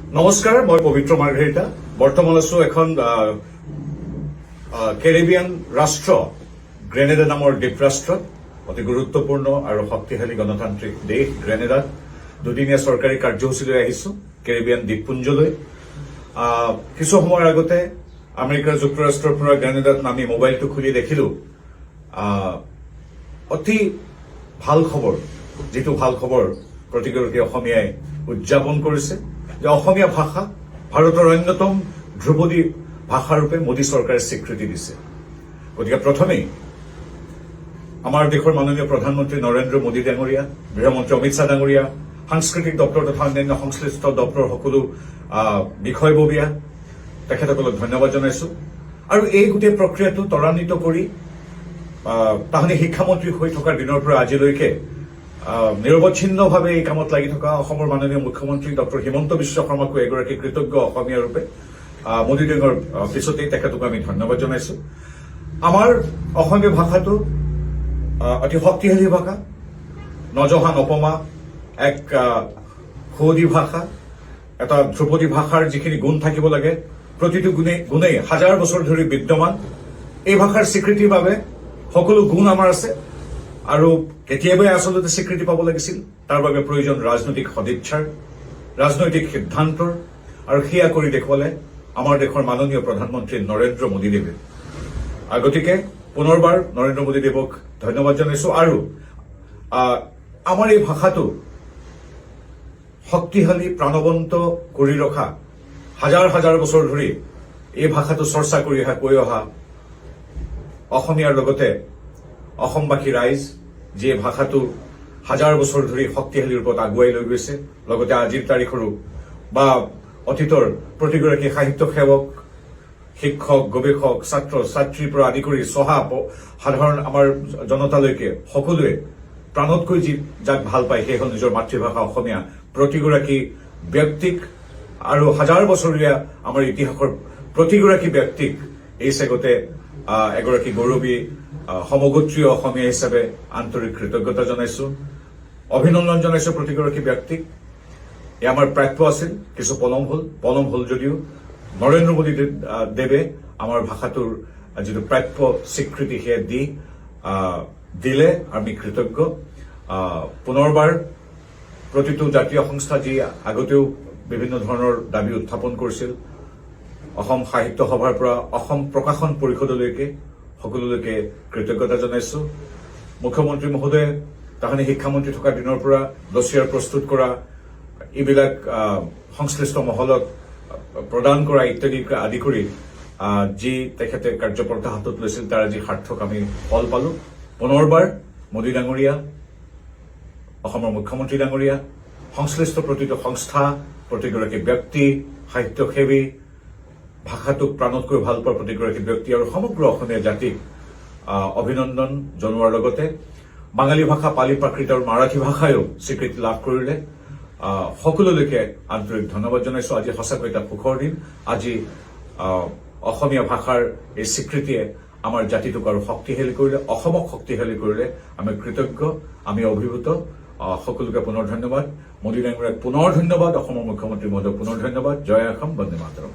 নমস্কাৰ, মই পবিত্ৰ মাৰ্ঘেৰিটা। বৰ্তমান আছো এখন কেৰিবিয়ান ৰাষ্ট্ৰ গ্ৰেনেডা নামৰ দ্বীপৰাষ্ট্ৰত, অতি গুৰুত্বপূৰ্ণ আৰু শক্তিশালী গণতান্ত্ৰিক দেশ গ্ৰেনেডাত দুদিনীয়া চৰকাৰী কাৰ্যসূচীলৈ আহিছো কেৰিবিয়ান দ্বীপপুঞ্জলৈ। কিছু সময়ৰ আগতে আমেৰিকা যুক্তৰাষ্ট্ৰৰ পৰা গ্ৰেনেডাত নামি মোবাইলটো খুলি দেখিলো অতি ভাল খবৰ, যিটো ভাল খবৰ প্ৰতিগৰাকী অসমীয়াই উদযাপন কৰিছে যে অসমীয়া ভাষা ভাৰতৰ অন্যতম ধ্ৰুপদী ভাষাৰূপে মোদী চৰকাৰে স্বীকৃতি দিছে। গতিকে প্ৰথমেই আমাৰ দেশৰ মাননীয় প্ৰধানমন্ত্ৰী নৰেন্দ্ৰ মোদী ডাঙৰীয়া, গৃহমন্ত্ৰী অমিত শ্বাহ ডাঙৰীয়া, সাংস্কৃতিক দপ্তৰ তথা অন্যান্য সংশ্লিষ্ট দপ্তৰৰ সকলো বিষয়ববীয়া, তেখেতসকলক ধন্যবাদ জনাইছো। আৰু এই গোটেই প্ৰক্ৰিয়াটো ত্বৰান্বিত কৰি তাহানি শিক্ষামন্ত্ৰী হৈ থকাৰ দিনৰ পৰা আজিলৈকে নিৰৱচ্ছিন্নভাৱে এই কামত লাগি থকা অসমৰ মাননীয় মুখ্যমন্ত্ৰী ডক্টৰ হিমন্ত বিশ্ব শৰ্মাকো এগৰাকী কৃতজ্ঞ অসমীয়া ৰূপে মোদী ডাঙৰ পিছতেই তেখেতক আমি ধন্যবাদ জনাইছো। আমাৰ অসমীয়া ভাষাটো অতি শক্তিশালী ভাষা, নজহা নপমা এক সুৱদী ভাষা, এটা ধ্ৰুপদী ভাষাৰ যিখিনি গুণ থাকিব লাগে প্ৰতিটো গুণেই হাজাৰ বছৰ ধৰি বিদ্যমান। এই ভাষাৰ স্বীকৃতিৰ বাবে সকলো গুণ আমাৰ আছে আৰু কেতিয়াবাই আচলতে স্বীকৃতি পাব লাগিছিল। তাৰ বাবে প্ৰয়োজন ৰাজনৈতিক সদিচ্ছাৰ, ৰাজনৈতিক সিদ্ধান্তৰ, আৰু সেয়া কৰি দেখুৱালে আমাৰ দেশৰ মাননীয় প্ৰধানমন্ত্ৰী নৰেন্দ্ৰ মোদীদেৱে। গতিকে পুনৰবাৰ নৰেন্দ্ৰ মোদীদেৱক ধন্যবাদ জনাইছো। আৰু আমাৰ এই ভাষাটো শক্তিশালী প্ৰাণৱন্ত কৰি ৰখা, হাজাৰ হাজাৰ বছৰ ধৰি এই ভাষাটো চৰ্চা কৰি কৈ অহা অসমীয়াৰ লগতে অসমবাসী ৰাইজ, যিয়ে ভাষাটো হাজাৰ বছৰ ধৰি শক্তিশালী ৰূপত আগুৱাই লৈ গৈছে, লগতে আজিৰ তাৰিখৰো বা অতীতৰ প্ৰতিগৰাকী সাহিত্য সেৱক, শিক্ষক, গৱেষক, ছাত্ৰ ছাত্ৰীৰ পৰা আদি কৰি সাধাৰণ আমাৰ জনতালৈকে সকলোৱে প্ৰাণতকৈ যাক ভাল পায় সেই হ'ল নিজৰ মাতৃভাষা অসমীয়া। প্ৰতিগৰাকী ব্যক্তিক আৰু হাজাৰ বছৰীয়া আমাৰ ইতিহাসৰ প্ৰতিগৰাকী ব্যক্তিক এই চেগতে এগৰাকী গৌৰৱী সমগোত্ৰীয় অসমীয়া হিচাপে আন্তৰিক কৃতজ্ঞতা জনাইছো, অভিনন্দন জনাইছো প্ৰতিগৰাকী ব্যক্তিক। এ আমাৰ প্ৰাপ্য আছিল, কিছু পলম হল যদিও নৰেন্দ্ৰ মোদী দেৱে আমাৰ ভাষাটোৰ যিটো প্ৰাপ্য স্বীকৃতি সেয়া দিলে আমি কৃতজ্ঞ। পুনৰবাৰ প্ৰতিটো জাতীয় সংস্থা যি আগতেও বিভিন্ন ধৰণৰ দাবী উত্থাপন কৰিছিল, অসম সাহিত্য সভাৰ পৰা অসম প্ৰকাশন পৰিষদলৈকে সকলোলৈকে কৃতজ্ঞতা জনাইছো। মুখ্যমন্ত্ৰী মহোদয়ে তাহানি শিক্ষামন্ত্ৰী থকা দিনৰ পৰা ডছিয়াৰ প্ৰস্তুত কৰা, এইবিলাক সংশ্লিষ্ট মহলত প্ৰদান কৰা ইত্যাদি আদি কৰি যি তেখেতে কাৰ্যপন্থা হাতত লৈছিল তাৰ আজি সাৰ্থক আমি ফল পালো। পুনৰবাৰ মোদী ডাঙৰীয়া, অসমৰ মুখ্যমন্ত্ৰী ডাঙৰীয়া, সংশ্লিষ্ট প্ৰতিটো সংস্থা, প্ৰতিগৰাকী ব্যক্তি, সাহিত্যসেৱী, ভাষাটোক প্ৰাণতকৈ ভাল পোৱা প্ৰতিগৰাকী ব্যক্তি আৰু সমগ্ৰ অসমীয়া জাতিক অভিনন্দন জনোৱাৰ লগতে বাঙালী ভাষা, পালি প্ৰাকৃত আৰু মাৰাঠী ভাষায়ো স্বীকৃতি লাভ কৰিলে সকলোলৈকে আন্তৰিক ধন্যবাদ জনাইছো। আজি সঁচাকৈ এটা সুখৰ দিন। আজি অসমীয়া ভাষাৰ এই স্বীকৃতিয়ে আমাৰ জাতিটোক আৰু শক্তিশালী কৰিলে, অসমক শক্তিশালী কৰিলে। আমি কৃতজ্ঞ, আমি অভিভূত। সকলোকে পুনৰ ধন্যবাদ। মোদী ডাঙৰীয়াক পুনৰ ধন্যবাদ, অসমৰ মুখ্যমন্ত্ৰী মহোদয়ক পুনৰ ধন্যবাদ। জয় অসম, বন্দে মাতৰম।